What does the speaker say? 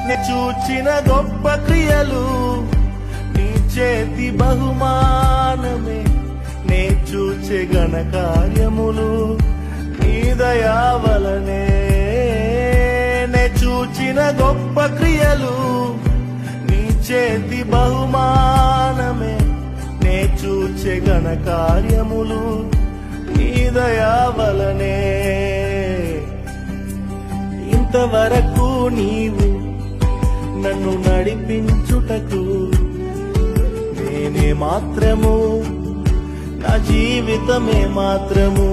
నే చూచిన గొప్ప క్రియలు నీ చేతి బహుమానమే, నే చూచే ఘన కార్యములు నీ దయా వలనే. నే చూచిన గొప్ప క్రియలు నీ చేతి బహుమానమే, నే చూచే ఘన కార్యములు నీ దయా వలనే. ఇంతవరకు నీవు నన్ను నడిపించుటకు నేనే మాత్రము, నా జీవితమే మాత్రము.